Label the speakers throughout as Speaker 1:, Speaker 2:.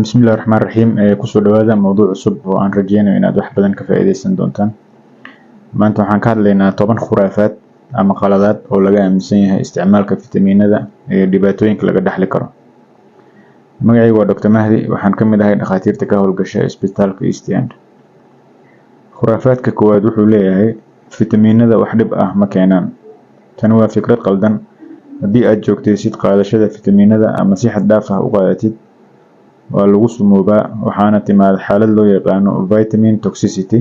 Speaker 1: بسم الله الرحمن الرحيم kusoo dhawaada mowduuc cusub oo aan rajeynayo inaad wax badan ka faa'iideysan doontaan. Maanta waxaan ka hadlaynaa 10 khuraafaad ama qaladaad oo laga aaminsan yahay isticmaalka fitamiinada iyo dhibaatooyinka laga dhaxli karo. Magacaygu waa Dr. Mahdi, waxaan ka mid ahay dhakhaatiirta ka howlgasha isbitaalka East End. Khuraafaadka koowaad wuxuu leeyahay fitamiinada wax dhib ah ma keenaan. Tani waa fikrad qaldan. Haddii aad joogtaysid qaadashada fitamiinada ama si xad dhaaf ah u qaadatid, waa lagu sumoobaa waxaana timaada xaalad loo yaqaano vitamin toxicity.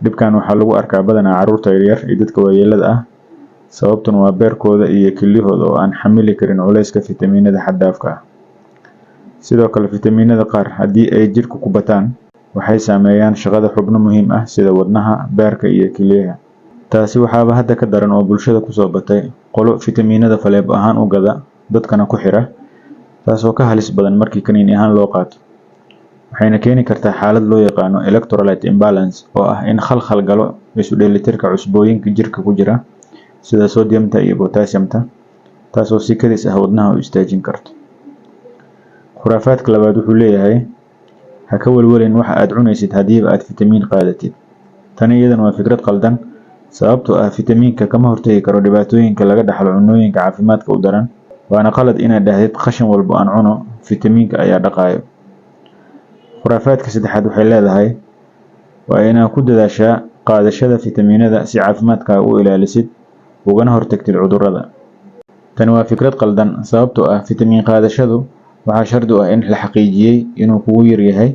Speaker 1: Dhibkan waxaa lagu arkaa badanaa carruurta yaryar iyo dadka waayeelada ah, sababtuna waa beerkooda iyo kelyahooda oo aan xamili karin culayska fitamiinada xad dhaafka ah. Sidoo kale fitamiinada qaar haddii ay jirka ku bataan waxay saameeyaan shaqada xubno muhiim ah sida wadnaha, beerka iyo kelyaha. Taasi waxaaba hadda ka daran oo bulshada kusoo batay qolo fitamiinada faleebo ahaan u gada dadkana ku xira, taasoo ka halis badan markii kaniini ahaan loo qaato. Waxayna keeni kartaa xaalad loo yaqaano electrolyte imbalance oo ah in khalkhal galo isu dheelitirka cusbooyinka jirka ku jira sida sodiumta iyo potassiumta, taasoo si kadis ah wadnaha u istaajin karto. Khuraafaadka labaad wuxuu leeyahay ha ka walwalin waxa aad cunaysid haddiiba aad fitamiin qaadatid. Tani iyadana waa fikrad qaldan, sababtoo ah fitamiinka kama hortagi karo dhibaatooyinka laga dhaxlo cunnooyinka caafimaadka u daran. Waana qalad inaad dhahdid qashin walba aan cuno fitamiinka ayaa dhaqaayo. Khuraafaadka saddexaad waxay leedahay waa inaad ku dadaashaa qaadashada fitamiinada si caafimaadkaaga u ilaalisid ugana hortagtid cudurrada. Tani waa fikrad qaldan, sababtoo ah fitamiin qaadashadu waxaa shardi u ah in la xaqiijiyay inuu kugu yar yahay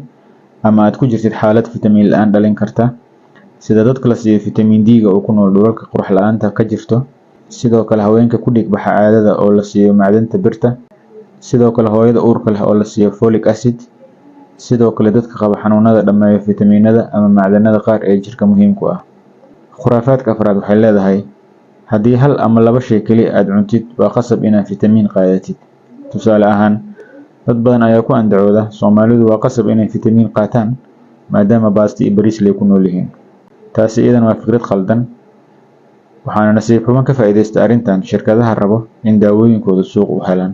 Speaker 1: ama aad ku jirtid xaalad fitamiin la'aan dhalin karta, sida dadka la siiyo fitamiin D-ga oo ku nool dhulalka qurux la'aanta ka jirto. Sidoo kale haweenka ku dhig baxa caadada oo la siiyo macdanta birta, sidoo kale hooyada uurka leh oo la siiyo folic acid, sidoo kale dadka qaba xanuunada dhameeyo fitamiinada ama macdanada qaar ee jirka muhiimku ah. Khuraafaadka afraad waxay leedahay haddii hal ama laba shay kaliya aad cuntid waa qasab inaad fitamiin qaadatid. Tusaale ahaan, dad badan ayaa ku andacooda Soomaalidu waa qasab inay fitamiin qaataan maadaama baasti iyo bariis lay ku nool yihiin. Taasi iyadana waa fikrad qaldan, waxaana nasiib xumo ka faa'iideysta arrintan shirkadaha rabo in daawooyinkooda suuq u helaan.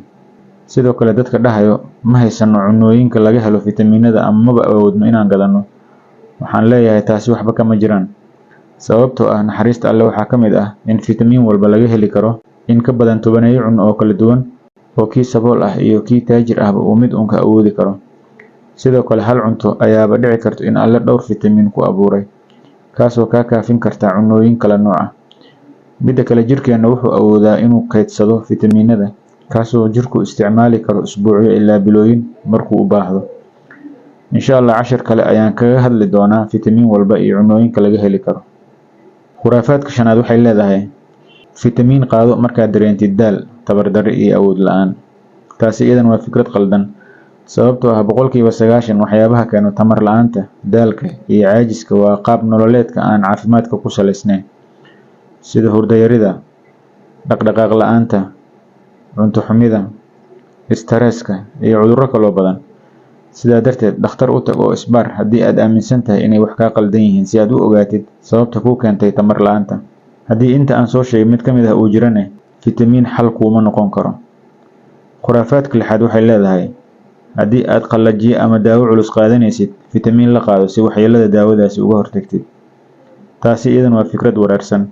Speaker 1: Sidoo kale dadka dhahayo ma haysano cunnooyinka laga helo fitamiinada ama maba awoodno inaan gadano, waxaan leeyahay taasi waxba kama jiraan, sababtoo ah naxariista alle waxaa ka mid ah in fitamiin walba laga heli karo in ka badan 10 cunno oo kala duwan oo kii sabool ah iyo kii taajir ahba uu mid uun ka awoodi karo. Sidoo kale hal cunto ayaaba dhici karto in alle dhowr fitamiin ku abuuray, kaasoo kaa kaafin karta cunnooyin kala nooc ah. Midda kale, jirkeena wuxuu awoodaa inuu kaydsado fitamiinada, kaasoo jirku isticmaali karo usbuucyo ilaa bilooyin markuu u baahdo. Insha Allah cashar kale ayaan kaga hadli doonaa fitamiin walba iyo cunnooyinka laga heli karo. Khuraafaadka shanaad waxay leedahay fitamiin qaado markaad dareentid daal, tabar darri iyo awood la'aan. Taasi iyadana waa fikrad qaldan, sababtoo ah 90% waxyaabaha keeno tamar la'aanta, daalka iyo caajiska waa qaab nololeedka aan caafimaadka ku salaysnayn, sida hurdo yarida, dhaqdhaqaaq la'aanta, cunto xumida, stresska iyo cudurro kaloo badan. Sidaa darteed, dhakhtar u tag oo isbaar haddii aad aaminsan tahay inay wax kaa qaldan yihiin si aad u ogaatid sababta kuu keentay tamar la'aanta. Haddii inta aan soo sheegay mid ka mid ah uu jirane, fitamiin xal kuuma noqon karo. Khuraafaadka lixaad waxay leedahay haddii aad qallajiye ama daawo culus qaadanaysid, fitamiin la qaado si waxyeellada daawadaasi uga hortagtid. Taasi iyadana waa fikrad wareersan.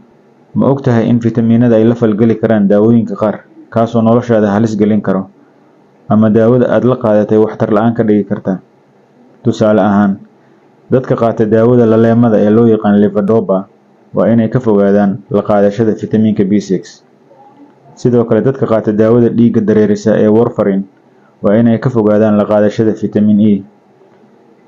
Speaker 1: Ma ogtahay in fitamiinada ay la falgali karaan daawooyinka qaar, kaasoo noloshaada halis gelin karo ama daawada aad la qaadatay waxtar la'aan ka dhigi karta? Tusaale ahaan, dadka qaata daawada laleemada ee loo yaqaan levodopa waa inay ka fogaadaan la qaadashada fitamiinka B6. Sidoo kale, dadka qaata daawada dhiigga dareerisa ee warfarin waa inay ka fogaadaan la qaadashada fitamiin E.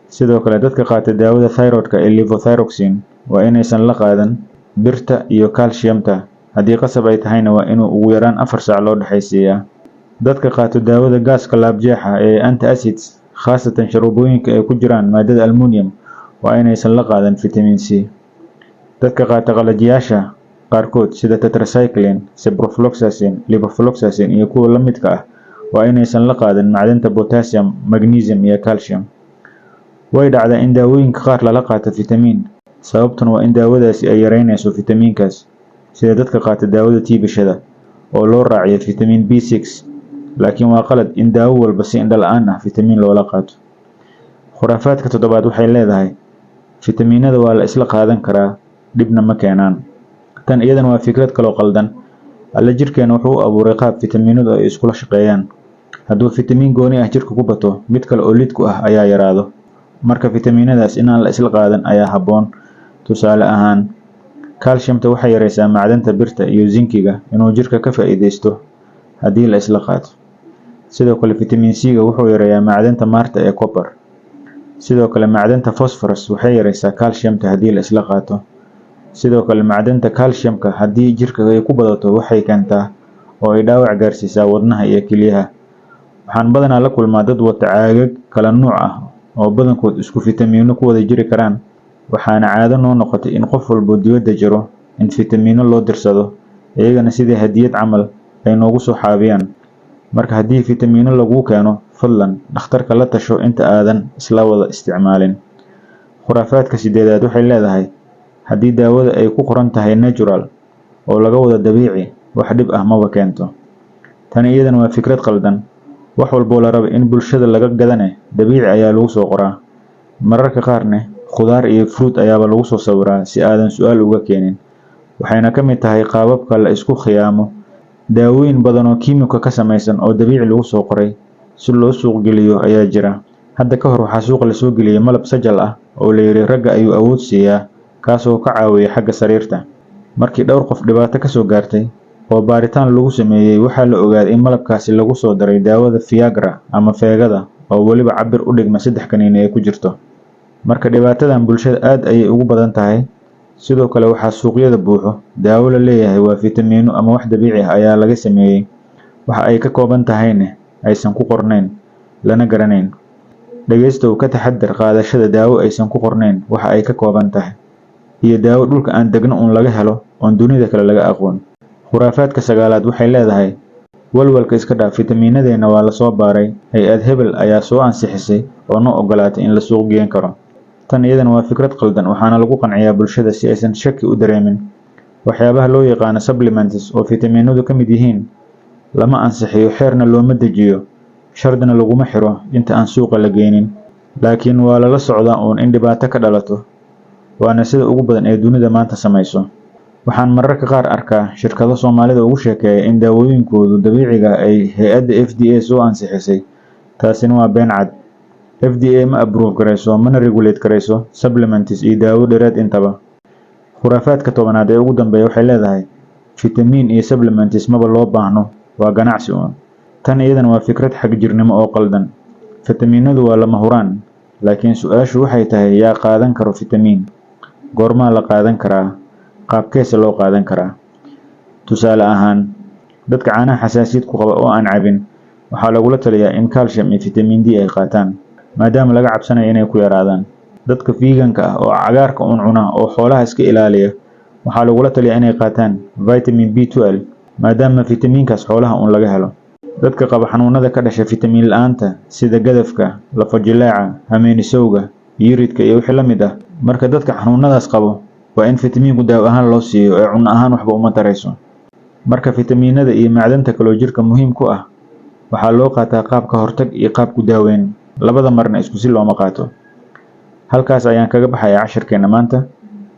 Speaker 1: Sidoo kale, dadka qaata daawada thyroidka ee levothyroxine waa inaysan la qaadan birta iyo calciumta, haddii qasab ay tahayna waa inuu ugu yaraan 4 saac loo dhaxaysiiyaa. Dadka qaata daawada gaaska laabjeexa ee antacids, khaasatan sharoobooyinka ay ku jiraan maadada aluminium, waa inaysan la qaadan fitamiin C. Dadka qaata qalajiyaasha qaarkood sida tetracycline, ciprofloxacin, levofloxacin iyo kuwa la midka ah waa inaysan la qaadan macdanta potassium, magnesium iyo calcium. Way dhacdaa in daawooyinka qaar lala qaato fitamiin, sababtuna waa in daawadaasi ay yareynayso fitamiinkaas, sida dadka qaata daawada tiibashada oo loo raaciyo fitamiin B6. laakiin waa qalad in daawo walba si indho la'aan ah fitamiin loola qaato. khuraafaadka toddobaad waxay leedahay fitamiinada waa la isla qaadan karaa, dhibna ma keenaan. tan iyadan waa fikrad kaloo qaldan. alla jirkeena wuxuu u abuuray qaab fitamiinadu ay iskula shaqeeyaan. hadduu fitamiin gooni ah jirka ku bato, mid kale oo lid ku ah ayaa yaraado. marka fitamiinadaas inaan la isla qaadan ayaa habboon. tusaale ahaan, calciumta waxay yareysaa macdanta birta iyo zinkiga inuu jirka ka faa'iideysto haddii la isla qaato. sidoo kale fitamiin C-ga wuxuu yareeyaa macdanta maarta ee copper. sidoo kale macdanta phosphorus waxay yareysaa calciumta haddii la isla qaato. sidoo kale macdanta calciumka haddii jirka ay ku badato waxay keentaa oo ay dhaawac gaarsiisaa wadnaha iyo kelyaha. waxaan badanaa la kulmaa dad wata caagag kala nuuc ah oo badankood isku fitamiino ku wada jiri karaan. waxaana caado noo noqotay in qof walbo dibadda jiro in fitamiino loo dirsado, iyagana sidii hadiyad camal ay noogu soo xaabiyaan. marka haddii fitamiino laguu keeno, fadlan dhakhtarka la tasho inta aadan isla wada isticmaalin. khuraafaadka 8aad waxay leedahay haddii daawada ay ku qoran tahay natural oo laga wada dabiici, wax dhib ah maba keento. tani iyadan waa fikrad qaldan. wax walboo la rabo in bulshada laga gadane dabiici ayaa lagu soo qoraa. mararka qaarne khudaar iyo fruit ayaaba lagu soo sawiraa si aadan su'aal uga keenin. waxayna ka mid tahay qaababka la isku khiyaamo. daawooyin badan oo kiimiko ka samaysan oo dabiici lagu soo qoray si loo suuq geliyo ayaa jira. hadda ka hor waxaa suuqa la soo geliyay malab sajal ah oo la yiri ragga ayuu awood siiyaa, kaasoo ka caawiya xagga sariirta. markii dhowr qof dhibaato ka soo gaartay oo baaritaan lagu sameeyay, waxaa la ogaaday in malabkaasi lagu soo daray daawada Viagra ama feegada oo weliba cabir u dhigma 3 kaniini ay ku jirto. marka dhibaatadan bulshada aad ayay ugu badan tahay. sidoo kale waxaa suuqyada buuxo daawo la leeyahay waa fitamiino ama wax dabiici ah ayaa laga sameeyay. waxa ay ka kooban tahayna aysan ku qornayn, lana garanayn. dhageystow ka taxadar qaadashada daawo aysan ku qornayn waxa ay ka kooban tahay, iyo daawo dhulka aan degno laga helo oon dunida kale laga aqoon. khuraafaadka 9aad waxay leedahay walwalka iska dhaaf, fitamiinadeena waa la soo baaray, hay-ad hebel ayaa soo ansixisay oo noo ogolaatay in la suuq geyn karo. tan iyadan waa fikrad qaldan, waxaana lagu qanciyaa bulshada si aysan shaki u dareemin. waxyaabaha loo yaqaano supplements oo fitamiinadu ka mid yihiin lama ansixiyo, xeerna looma dejiyo, shardina laguma xiro inta aan suuqa la geynin. laakiin waa lala socdaa uun in dhibaato ka dhalato. waana sida ugu badan ee dunida maanta samayso. waxaan mararka qaar arkaa shirkado Soomaalida ugu sheekeeya in daawooyinkoodu dabiiciga ay hay-adda FDA soo ansixisay. taasina waa been cad. FDA ma approve garayso, mana regulate garayso supplements iyo daawo dheeraad intaba. khuraafaadka 10aad ee ugu dambeeya waxay leedahay fitamiin iyo supplements maba loo baahno, waa ganacsi uun. tan iyadan waa fikrad xagjirnimo oo qaldan. fitamiinadu waa lama huraan, laakiin su'aashu waxay tahay yaa qaadan karo fitamiin, goormaa la qaadan karaa, qaabkeesa loo qaadan karaa. tusaale ahaan, dadka caanaha xasaasiyad ku qaba oo aan cabin waxaa lagula taliyaa in calcium iyo fitamiin D ay qaataan, maadaama laga cabsanayo inay ku yaraadaan. dadka vegan-ka ah oo cagaarka cuna oo xoolaha iska ilaaliya waxaa lagula taliyaa inay qaataan vitamin B12 maadaama fitamiinkaas xoolaha laga helo. dadka qaba xanuunada ka dhasha fitamiin la'aanta sida gadafka, lafo-jileeca, hameenisowga, yiridka iyo wixii la mid ah, marka dadka xanuunadaas qabo waa in fitamiinku daawo ahaan loo siiyo ee cunno ahaan waxba uma tarayso. marka fitamiinada iyo macdanta kaloo jirka muhiim ku ah waxaa loo qaataa qaab ka hortag iyo qaab ku daaweyn, labada marna isku si looma qaato. halkaas ayaan kaga baxayaa casharkeena maanta.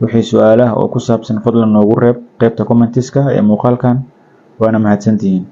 Speaker 1: wixii su'aalaha oo ku saabsan fadlan noogu reeb qaybta commentiska ee muuqaalkan. waana mahadsantihiin.